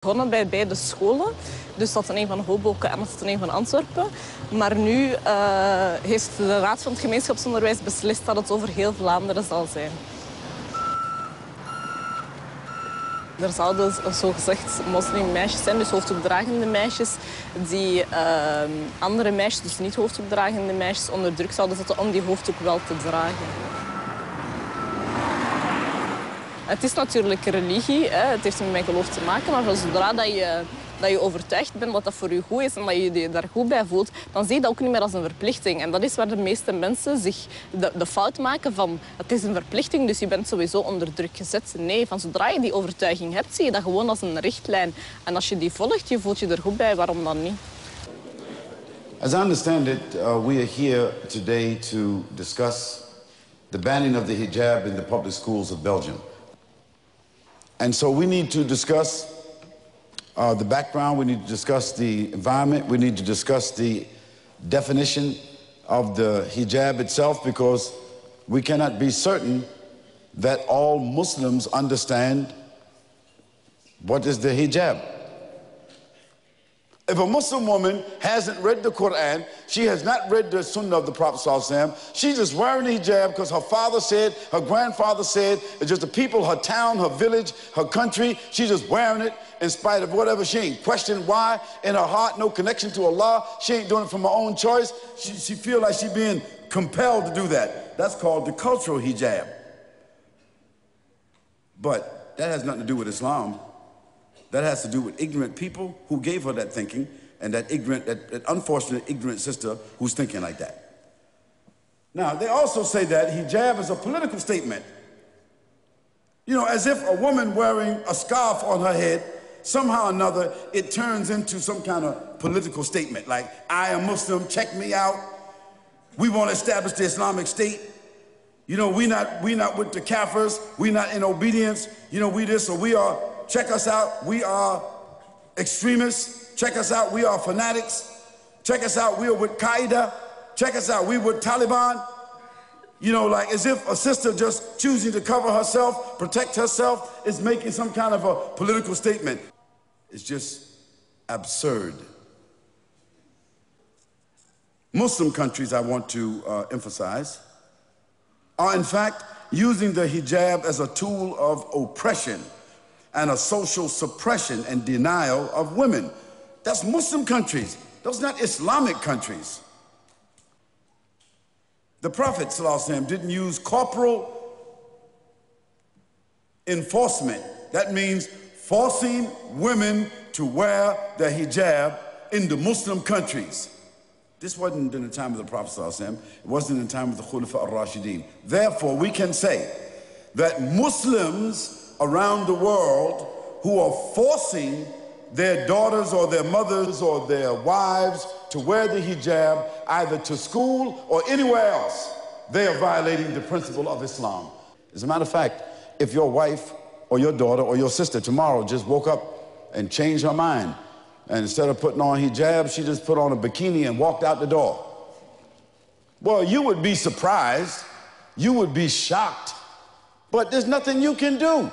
Begonnen bij beide scholen, dus dat in een van Hoboken en dat in een van Antwerpen. Maar nu heeft de Raad van het Gemeenschapsonderwijs beslist dat het over heel Vlaanderen zal zijn. Er zouden zogezegd moslimmeisjes zijn, dus hoofddoekdragende meisjes, die andere meisjes, dus niet hoofddoekdragende meisjes, onder druk zouden zetten om die hoofddoek wel te dragen. Het is natuurlijk religie, hè. Het heeft met mijn geloof te maken, maar zodra dat je overtuigd bent dat dat voor je goed is en dat je je daar goed bij voelt, dan zie je dat ook niet meer als een verplichting. En dat is waar de meeste mensen zich de fout maken van het is een verplichting, dus je bent sowieso onder druk gezet. Nee, van zodra je die overtuiging hebt, zie je dat gewoon als een richtlijn. En als je die volgt, je voelt je er goed bij, waarom dan niet? As I understand it, we are here today to discuss the banning of the hijab in the public schools of Belgium. And so we need to discuss the background, we need to discuss the environment, we need to discuss the definition of the hijab itself, because we cannot be certain that all Muslims understand what is the hijab. If a Muslim woman hasn't read the Quran, she has not read the Sunnah of the Prophet ﷺ, she's just wearing the hijab because her father said, her grandfather said, it's just the people, her town, her village, her country, she's just wearing it in spite of whatever. She ain't questioning why. In her heart, no connection to Allah. She ain't doing it from her own choice. She feels like she's being compelled to do that. That's called the cultural hijab. But that has nothing to do with Islam. That has to do with ignorant people who gave her that thinking, and that unfortunate ignorant sister who's thinking like that. Now, they also say that hijab is a political statement. You know, as if a woman wearing a scarf on her head, somehow or another, it turns into some kind of political statement, like, I am Muslim, check me out. We want to establish the Islamic State. You know, we not with the Kafirs, we not in obedience. You know, we this or we are. Check us out, we are extremists. Check us out, we are fanatics. Check us out, we are with Qaeda. Check us out, we with Taliban. You know, like as if a sister just choosing to cover herself, protect herself, is making some kind of a political statement. It's just absurd. Muslim countries, I want to emphasize, are in fact using the hijab as a tool of oppression and a social suppression and denial of women. That's Muslim countries. Those are not Islamic countries. The Prophet ﷺ didn't use corporal enforcement. That means forcing women to wear the hijab in the Muslim countries. This wasn't in the time of the Prophet ﷺ. It wasn't in the time of the Khulafa al-Rashidin. Therefore, we can say that Muslims around the world who are forcing their daughters or their mothers or their wives to wear the hijab either to school or anywhere else, they are violating the principle of Islam. As a matter of fact, if your wife or your daughter or your sister tomorrow just woke up and changed her mind, and instead of putting on hijab, she just put on a bikini and walked out the door, well, you would be surprised, you would be shocked, but there's nothing you can do.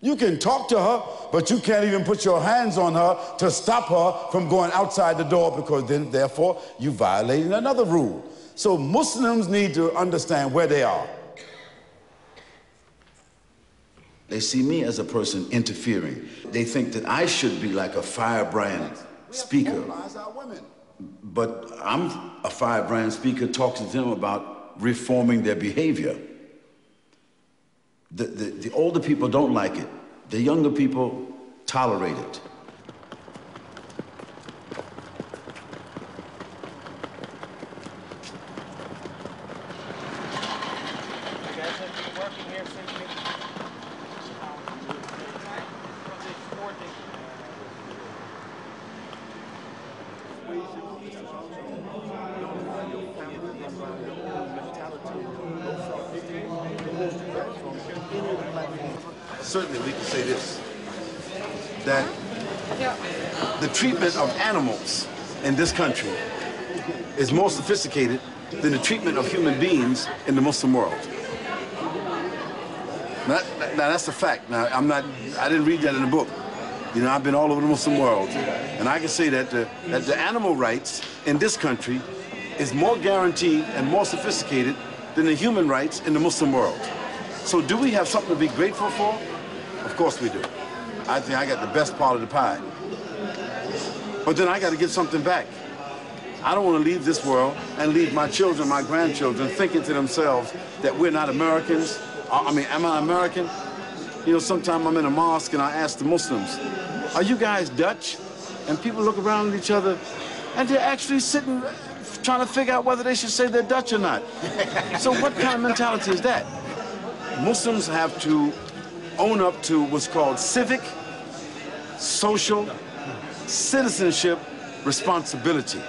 You can talk to her, but you can't even put your hands on her to stop her from going outside the door, because then, therefore, you violating another rule. So Muslims need to understand where they are. They see me as a person interfering. They think that I should be like a firebrand speaker. But I'm a firebrand speaker talking to them about reforming their behavior. The older people don't like it. The younger people tolerate it. You guys have been working here since Certainly we can say this, that the treatment of animals in this country is more sophisticated than the treatment of human beings in the Muslim world. Now that's a fact. Now I didn't read that in the book. You know, I've been all over the Muslim world, and I can say that the animal rights in this country is more guaranteed and more sophisticated than the human rights in the Muslim world. So do we have something to be grateful for? Of course we do. I think I got the best part of the pie. But then I got to give something back. I don't want to leave this world and leave my children, my grandchildren, thinking to themselves that we're not Americans. I mean, am I American? You know, sometimes I'm in a mosque and I ask the Muslims, are you guys Dutch? And people look around at each other and they're actually sitting trying to figure out whether they should say they're Dutch or not. So what kind of mentality is that? Muslims have to own up to what's called civic, social, citizenship responsibility.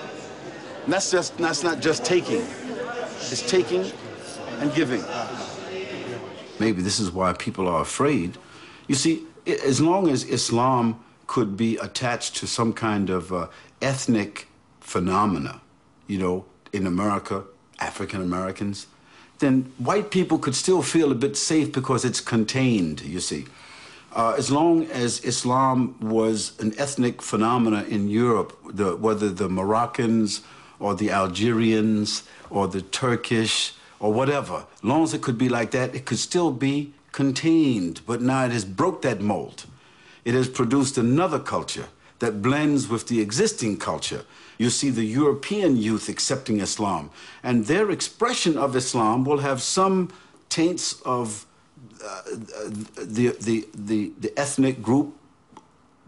And that's not just taking. It's taking and giving. Maybe this is why people are afraid. You see, as long as Islam could be attached to some kind of ethnic phenomena, you know, in America, African Americans, then white people could still feel a bit safe because it's contained, you see. As long as Islam was an ethnic phenomena in Europe, whether the Moroccans or the Algerians or the Turkish or whatever, as long as it could be like that, it could still be contained. But now it has broke that mold. It has produced another culture that blends with the existing culture. You see the European youth accepting Islam, and their expression of Islam will have some taints of the ethnic group,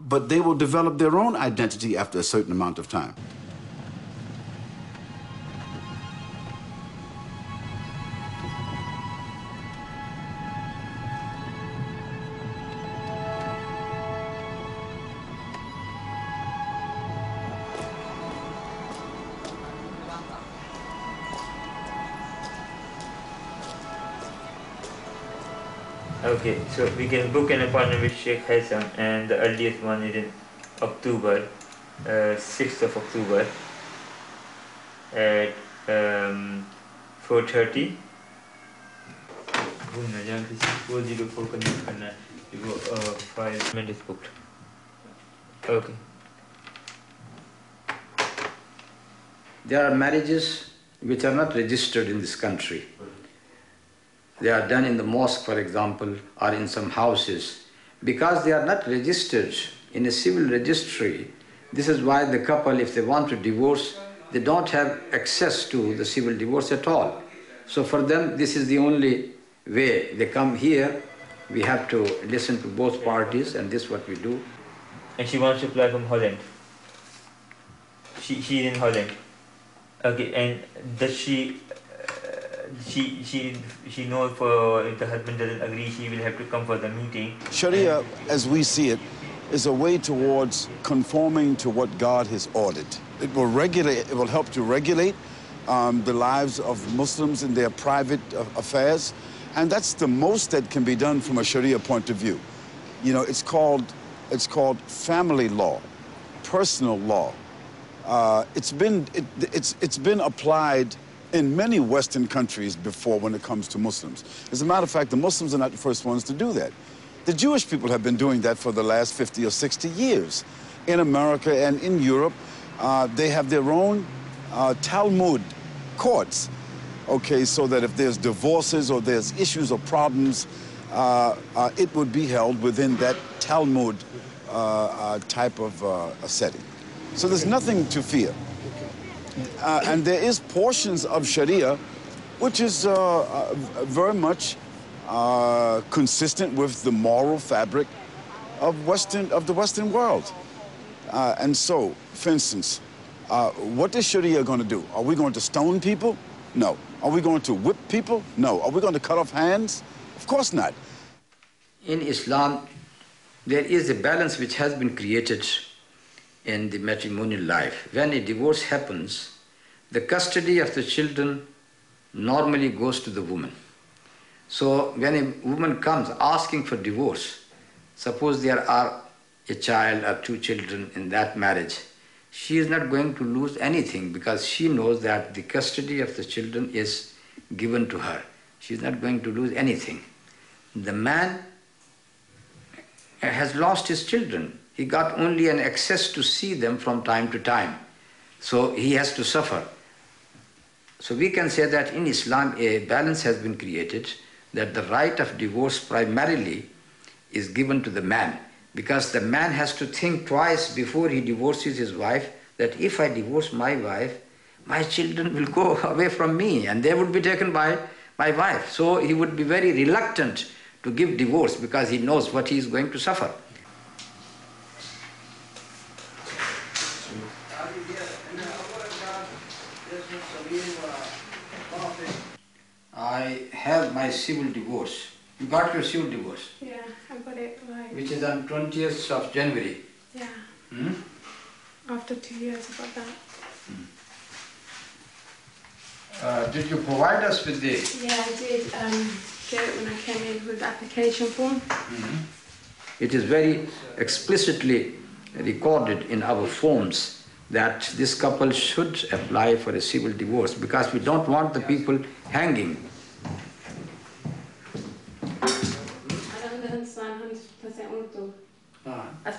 but they will develop their own identity after a certain amount of time. Okay, so we can book an appointment with Sheikh Hassan, and the earliest one is in October, 6th of October at 4:30. 5 minutes booked. Okay. There are marriages which are not registered in this country. They are done in the mosque, for example, or in some houses. Because they are not registered in a civil registry, this is why the couple, if they want to divorce, they don't have access to the civil divorce at all. So for them, this is the only way. They come here, we have to listen to both parties, and this is what we do. And she wants to apply from Holland. She's in Holland. Okay, and does she knows for if the husband doesn't agree, she will have to come for the meeting. Sharia, as we see it, is a way towards conforming to what God has ordered. It will regulate, it will help to regulate the lives of Muslims in their private affairs, and that's the most that can be done from a Sharia point of view. You know, it's called family law, personal law. It's been applied in many Western countries before when it comes to Muslims. As a matter of fact, the Muslims are not the first ones to do that. The Jewish people have been doing that for the last 50 or 60 years. In America and in Europe, they have their own Talmud courts, okay, so that if there's divorces or there's issues or problems, it would be held within that Talmud type of setting. So there's nothing to fear. And there is portions of Sharia which is very much consistent with the moral fabric of the Western world. And so, for instance, what is Sharia going to do? Are we going to stone people? No. Are we going to whip people? No. Are we going to cut off hands? Of course not. In Islam, there is a balance which has been created in the matrimonial life. When a divorce happens, the custody of the children normally goes to the woman. So when a woman comes asking for divorce, suppose there are a child or two children in that marriage, she is not going to lose anything because she knows that the custody of the children is given to her. She is not going to lose anything. The man has lost his children. he got only an access to see them from time to time. So he has to suffer. So we can say that in Islam a balance has been created, that the right of divorce primarily is given to the man, because the man has to think twice before he divorces his wife, that if I divorce my wife, my children will go away from me and they would be taken by my wife. So he would be very reluctant to give divorce because he knows what he is going to suffer. I have my civil divorce. You got your civil divorce? Yeah, I got it right. Which is on 20th of January. Yeah. Hmm? After 2 years I got that. Did you provide us with the... Yeah, I did get it when I came in with the application form. It is very explicitly recorded in our forms that this couple should apply for a civil divorce because we don't want the people hanging. I don't understand 100% Urdu. I speak